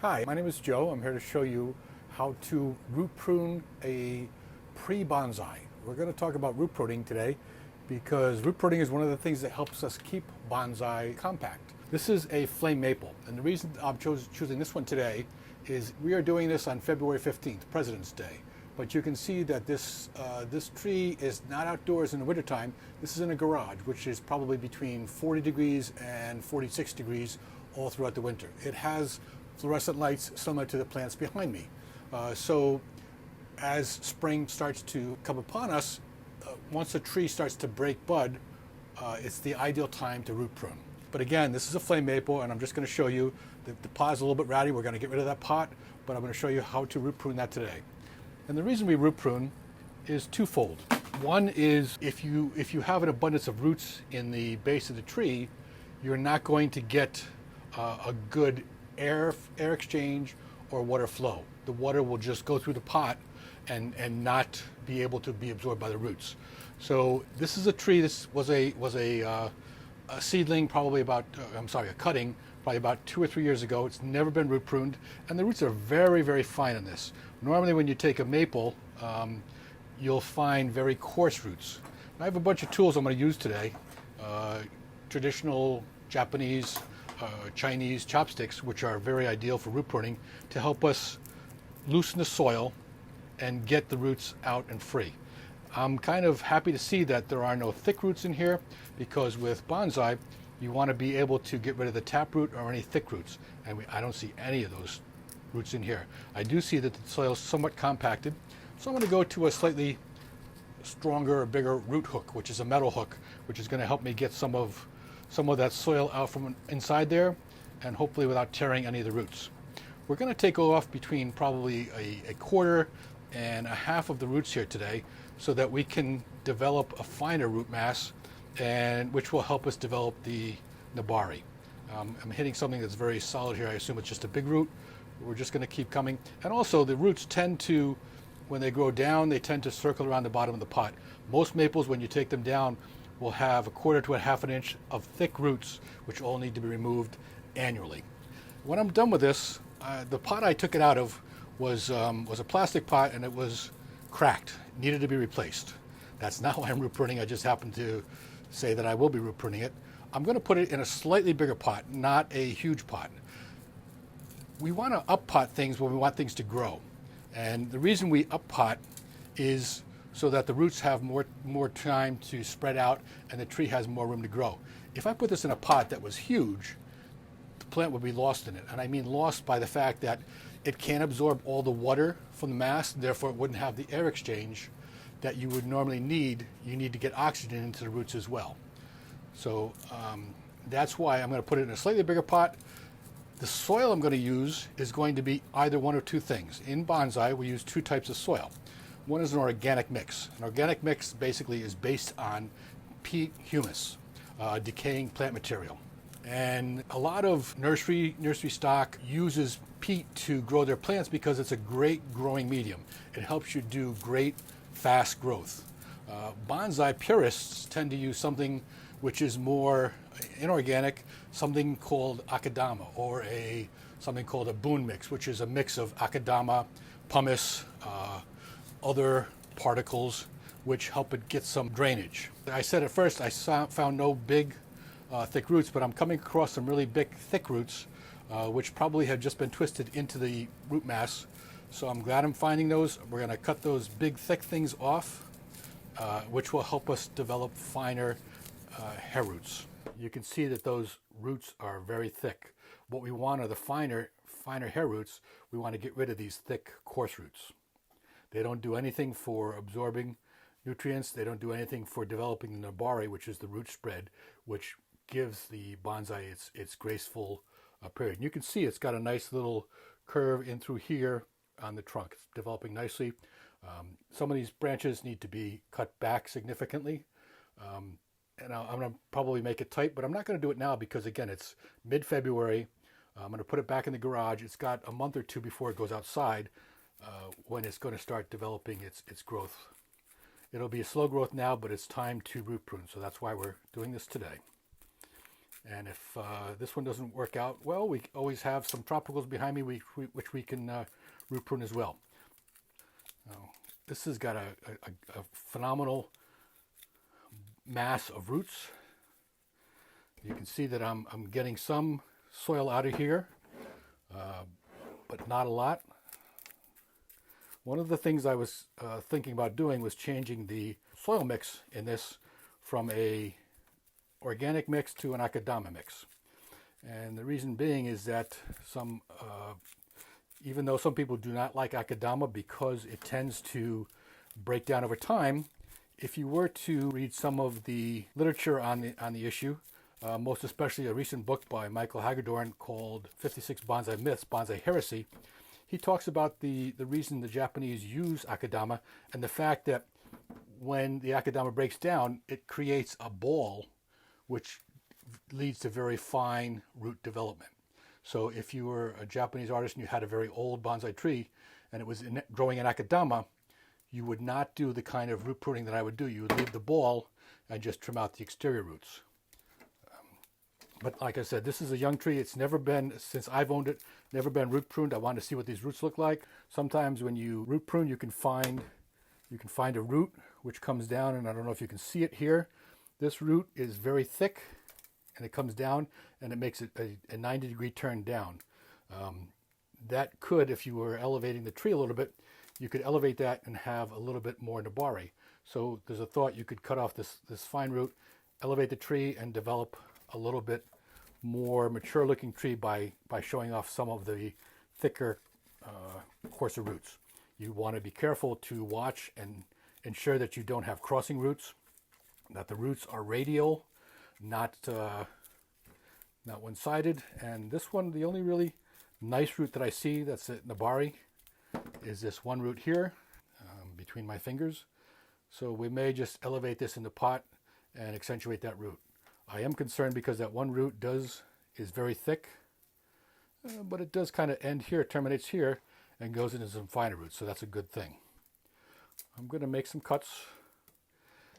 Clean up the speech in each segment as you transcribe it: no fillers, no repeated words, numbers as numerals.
Hi, my name is Joe. I'm here to show you how to root prune a pre-bonsai. We're going to talk about root pruning today because root pruning is one of the things that helps us keep bonsai compact. This is a flame maple, and the reason I'm choosing this one today is we are doing this on February 15th, President's Day. But you can see that this tree is not outdoors in the wintertime. This is in a garage, which is probably between 40 degrees and 46 degrees all throughout the winter. It has fluorescent lights similar to the plants behind me. So as spring starts to come upon us, once a tree starts to break bud, it's the ideal time to root prune. But again, this is a flame maple, and I'm just going to show you the pot is a little bit ratty. We're going to get rid of that pot, but I'm going to show you how to root prune that today. And the reason we root prune is twofold. One is if you have an abundance of roots in the base of the tree, you're not going to get a good air exchange or water flow. The water will just go through the pot and not be able to be absorbed by the roots. So this is a tree. This was a seedling, probably about a cutting, probably about 2 or 3 years ago. It's never been root pruned, and the roots are very, very fine on this. Normally, when you take a maple, you'll find very coarse roots. I have a bunch of tools I'm going to use today. Traditional Japanese, Chinese chopsticks, which are very ideal for root pruning to help us loosen the soil and get the roots out and free. I'm kind of happy to see that there are no thick roots in here, because with bonsai, you want to be able to get rid of the taproot or any thick roots, and I don't see any of those roots in here. I do see that the soil is somewhat compacted, so I'm going to go to a slightly stronger or bigger root hook, which is a metal hook, which is going to help me get some of that soil out from inside there, and hopefully without tearing any of the roots. We're going to take off between probably a quarter and a half of the roots here today, so that we can develop a finer root mass, and which will help us develop the nabari. I'm hitting something that's very solid here. I assume it's just a big root. We're just going to keep coming. And also the roots tend to, when they grow down, they tend to circle around the bottom of the pot. Most maples, when you take them down, will have a quarter to a half an inch of thick roots, which all need to be removed annually. When I'm done with this, the pot I took it out of was a plastic pot, and it was cracked, needed to be replaced. That's not why I'm root pruning. I just happened to say that I will be root pruning it. I'm going to put it in a slightly bigger pot, not a huge pot. We want to up pot things when we want things to grow. And the reason we up pot is so that the roots have more time to spread out and the tree has more room to grow. If I put this in a pot that was huge, the plant would be lost in it. And I mean lost by the fact that it can't absorb all the water from the mass, therefore it wouldn't have the air exchange that you would normally need. You need to get oxygen into the roots as well. So that's why I'm going to put it in a slightly bigger pot. The soil I'm going to use is going to be either one or two things. In bonsai, we use two types of soil. One is an organic mix. An organic mix basically is based on peat humus, decaying plant material. And a lot of nursery stock uses peat to grow their plants because it's a great growing medium. It helps you do great, fast growth. Bonsai purists tend to use something which is more inorganic, something called akadama, or something called a boon mix, which is a mix of akadama, pumice, other particles, which help it get some drainage. I said at first I found no big thick roots, but I'm coming across some really big thick roots, which probably have just been twisted into the root mass. So I'm glad I'm finding those. We're going to cut those big thick things off, which will help us develop finer hair roots. You can see that those roots are very thick. What we want are the finer hair roots. We want to get rid of these thick, coarse roots. They don't do anything for absorbing nutrients. They don't do anything for developing the nabari, which is the root spread, which gives the bonsai its graceful period. And you can see it's got a nice little curve in through here on the trunk. It's developing nicely. Some of these branches need to be cut back significantly. And I'm going to probably make it tight, but I'm not going to do it now because, again, it's mid-February. I'm going to put it back in the garage. It's got a month or two before it goes outside when it's going to start developing its growth. It'll be a slow growth now, but it's time to root prune, so that's why we're doing this today. And if this one doesn't work out well, we always have some tropicals behind me which we can root prune as well. This has got a phenomenal mass of roots. You can see that I'm getting some soil out of here, but not a lot. One of the things I was thinking about doing was changing the soil mix in this from a organic mix to an akadama mix. And the reason being is that even though some people do not like akadama because it tends to break down over time, if you were to read some of the literature on the issue, most especially a recent book by Michael Hagedorn called 56 Bonsai Myths, Bonsai Heresy, he talks about the reason the Japanese use akadama and the fact that when the akadama breaks down, it creates a ball which leads to very fine root development. So if you were a Japanese artist and you had a very old bonsai tree and it was growing in akadama, you would not do the kind of root pruning that I would do. You would leave the ball and just trim out the exterior roots. But like I said, this is a young tree. It's never been, since I've owned it, never been root pruned. I wanted to see what these roots look like. Sometimes when you root prune, you can find a root which comes down, and I don't know if you can see it here. This root is very thick, and it comes down, and it makes it a 90-degree turn down. That could, if you were elevating the tree a little bit, you could elevate that and have a little bit more nabari. So there's a thought you could cut off this fine root, elevate the tree, and develop a little bit more mature-looking tree by showing off some of the thicker, coarser roots. You want to be careful to watch and ensure that you don't have crossing roots, that the roots are radial, not one-sided. And this one, the only really nice root that I see that's at nabari is this one root here between my fingers. So we may just elevate this in the pot and accentuate that root. I am concerned because that one root is very thick, but it does kind of end here, terminates here, and goes into some finer roots, so that's a good thing. I'm going to make some cuts.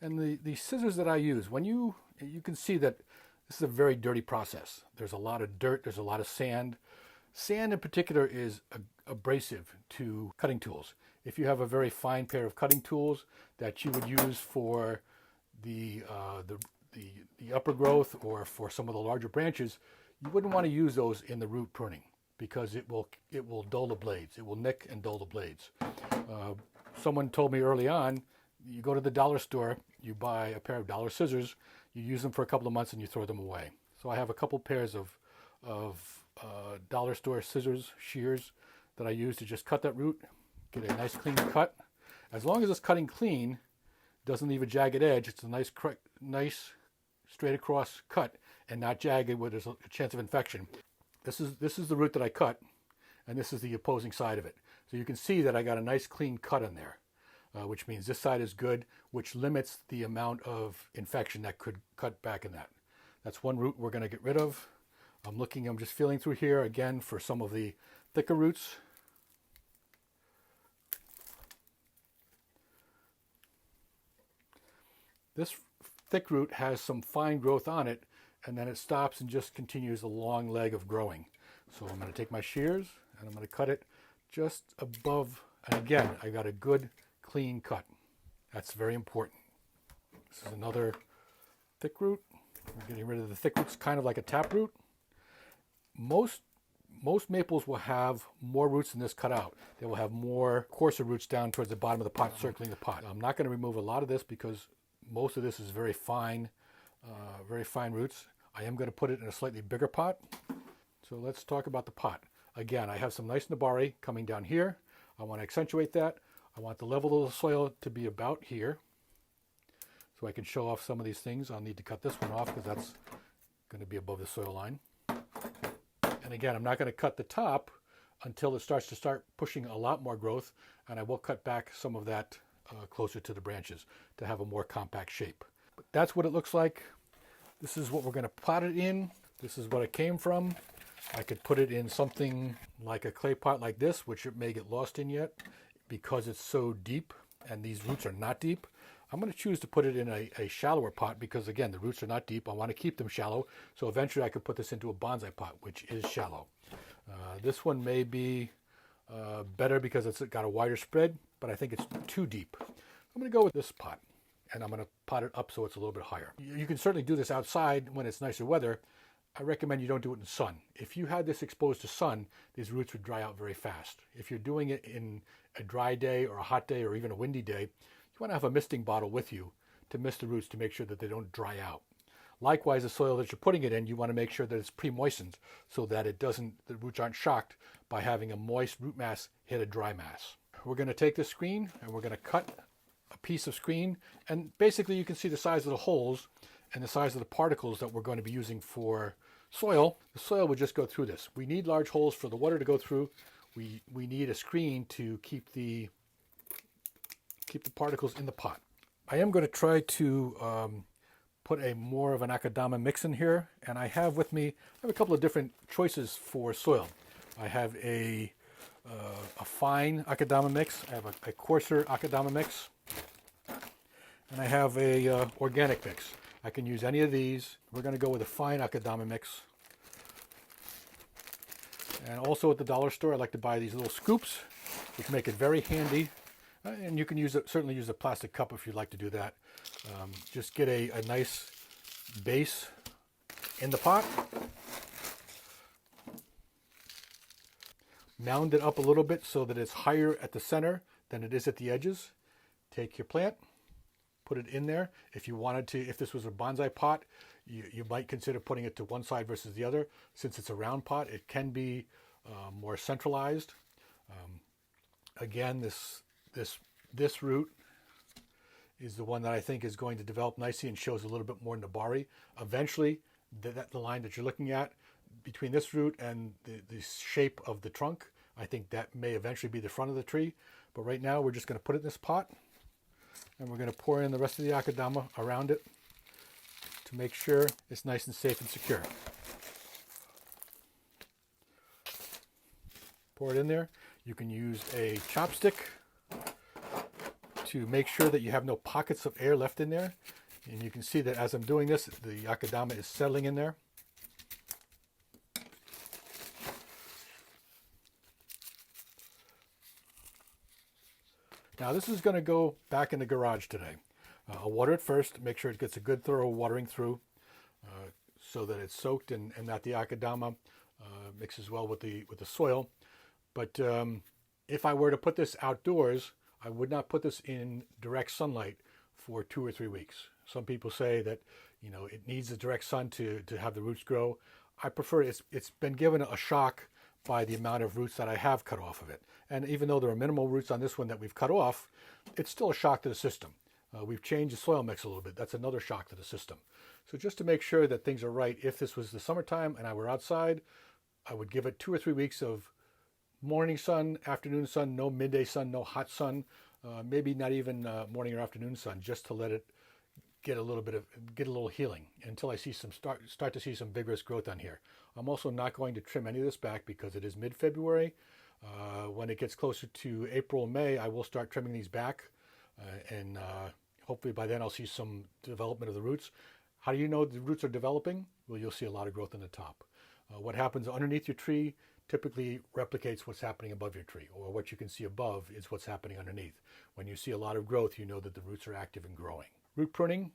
And the scissors that I use, when you can see that this is a very dirty process. There's a lot of dirt, there's a lot of sand. Sand in particular is abrasive to cutting tools. If you have a very fine pair of cutting tools that you would use for the upper growth or for some of the larger branches, you wouldn't want to use those in the root pruning because it will dull the blades. It will nick and dull the blades. Someone told me early on, you go to the dollar store, you buy a pair of dollar scissors, you use them for a couple of months and you throw them away. So I have a couple pairs of dollar store scissors, shears, that I use to just cut that root, get a nice clean cut. As long as it's cutting clean, doesn't leave a jagged edge, it's a nice straight across cut and not jagged where there's a chance of infection. This is the root that I cut, and this is the opposing side of it. So you can see that I got a nice clean cut in there, which means this side is good, which limits the amount of infection that could cut back in that. That's one root we're going to get rid of. I'm just feeling through here again for some of the thicker roots. This thick root has some fine growth on it, and then it stops and just continues a long leg of growing. So I'm going to take my shears and I'm going to cut it just above, and again, I got a good clean cut. That's very important. This is another thick root. We're getting rid of the thick roots, kind of like a taproot. Most maples will have more roots than this cut out. They will have more coarser roots down towards the bottom of the pot, circling the pot. I'm not going to remove a lot of this because most of this is very fine roots. I am going to put it in a slightly bigger pot. So let's talk about the pot. Again, I have some nice nabari coming down here. I want to accentuate that. I want the level of the soil to be about here. So I can show off some of these things. I'll need to cut this one off because that's going to be above the soil line. And again, I'm not going to cut the top until it starts to pushing a lot more growth, and I will cut back some of that closer to the branches to have a more compact shape. But that's what it looks like. This is what we're going to pot it in. This is what it came from. I could put it in something like a clay pot like this, which it may get lost in yet because it's so deep and these roots are not deep. I'm going to choose to put it in a shallower pot because, again, the roots are not deep. I want to keep them shallow. So eventually I could put this into a bonsai pot, which is shallow. This one may be better because it's got a wider spread, but I think it's too deep. I'm going to go with this pot, and I'm going to pot it up so it's a little bit higher. You can certainly do this outside when it's nicer weather. I recommend you don't do it in the sun. If you had this exposed to sun, these roots would dry out very fast. If you're doing it in a dry day or a hot day or even a windy day, you want to have a misting bottle with you to mist the roots to make sure that they don't dry out. Likewise, the soil that you're putting it in, you want to make sure that it's pre-moistened so that the roots aren't shocked by having a moist root mass hit a dry mass. We're going to take this screen and we're going to cut a piece of screen, and basically you can see the size of the holes and the size of the particles that we're going to be using for soil. The soil would just go through this. We need large holes for the water to go through. We need a screen to keep the particles in the pot. I am going to try to put more of an akadama mix in here, and I have with me, I have a couple of different choices for soil. I have a fine akadama mix, I have a coarser akadama mix, and I have a organic mix. I can use any of these. We're going to go with a fine akadama mix. And also at the dollar store, I like to buy these little scoops, which make it very handy. And you can certainly use a plastic cup if you'd like to do that. Just get a nice base in the pot. Mound it up a little bit so that it's higher at the center than it is at the edges. Take your plant, put it in there. If you wanted to, if this was a bonsai pot, you might consider putting it to one side versus the other. Since it's a round pot, it can be more centralized. Again, this root is the one that I think is going to develop nicely and shows a little bit more nabari. Eventually, the line that you're looking at between this root and the shape of the trunk, I think that may eventually be the front of the tree. But right now, we're just going to put it in this pot, and we're going to pour in the rest of the akadama around it to make sure it's nice and safe and secure. Pour it in there. You can use a chopstick to make sure that you have no pockets of air left in there. And you can see that as I'm doing this, the akadama is settling in there. Now this is going to go back in the garage today. I'll water it first, make sure it gets a good thorough watering through so that it's soaked and that the akadama mixes well with the soil. But if I were to put this outdoors, I would not put this in direct sunlight for 2 or 3 weeks. Some people say that it needs the direct sun to have the roots grow. I prefer it's been given a shock by the amount of roots that I have cut off of it. And even though there are minimal roots on this one that we've cut off, it's still a shock to the system. We've changed the soil mix a little bit. That's another shock to the system. So just to make sure that things are right, if this was the summertime and I were outside, I would give it 2 or 3 weeks of morning sun, afternoon sun, no midday sun, no hot sun, maybe not even morning or afternoon sun, just to let it get a little healing until I see start to see some vigorous growth on here. I'm also not going to trim any of this back because it is mid-February. When it gets closer to April, May, I will start trimming these back, and hopefully by then I'll see some development of the roots. How do you know the roots are developing? Well, you'll see a lot of growth in the top. What happens underneath your tree typically replicates what's happening above your tree, or what you can see above is what's happening underneath. When you see a lot of growth, you know that the roots are active and growing. Root pruning,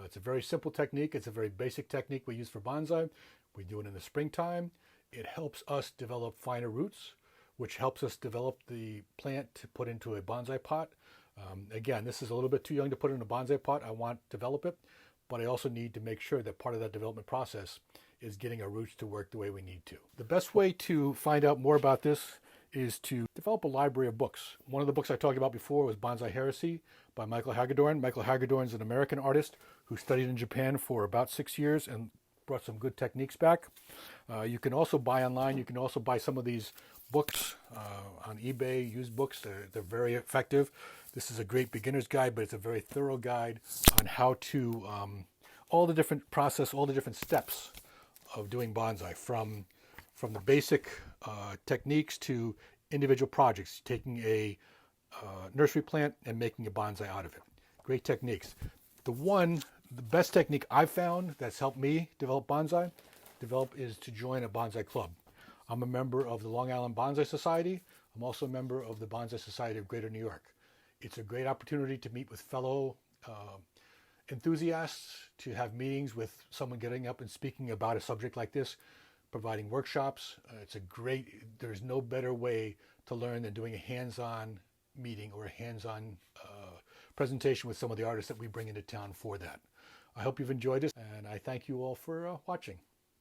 it's a very simple technique. It's a very basic technique we use for bonsai. We do it in the springtime. It helps us develop finer roots, which helps us develop the plant to put into a bonsai pot. Again, this is a little bit too young to put in a bonsai pot. I want to develop it, but I also need to make sure that part of that development process is getting our roots to work the way we need to. The best way to find out more about this is to develop a library of books. One of the books I talked about before was Bonsai Heresy by Michael Hagedorn. Michael Hagedorn is an American artist who studied in Japan for about 6 years and brought some good techniques back. You can also buy online. You can also buy some of these books on eBay, used books. They're very effective. This is a great beginner's guide, but it's a very thorough guide on how to, all the different process, all the different steps of doing bonsai, from the basic techniques to individual projects, taking a nursery plant and making a bonsai out of it. Great techniques. The best technique I've found that's helped me develop is to join a bonsai club. I'm a member of the Long Island Bonsai Society. I'm also a member of the Bonsai Society of Greater New York. It's a great opportunity to meet with fellow enthusiasts, to have meetings with someone getting up and speaking about a subject like this, providing workshops. There's no better way to learn than doing a hands-on meeting or a hands-on presentation with some of the artists that we bring into town for that. I hope you've enjoyed this, and I thank you all for watching.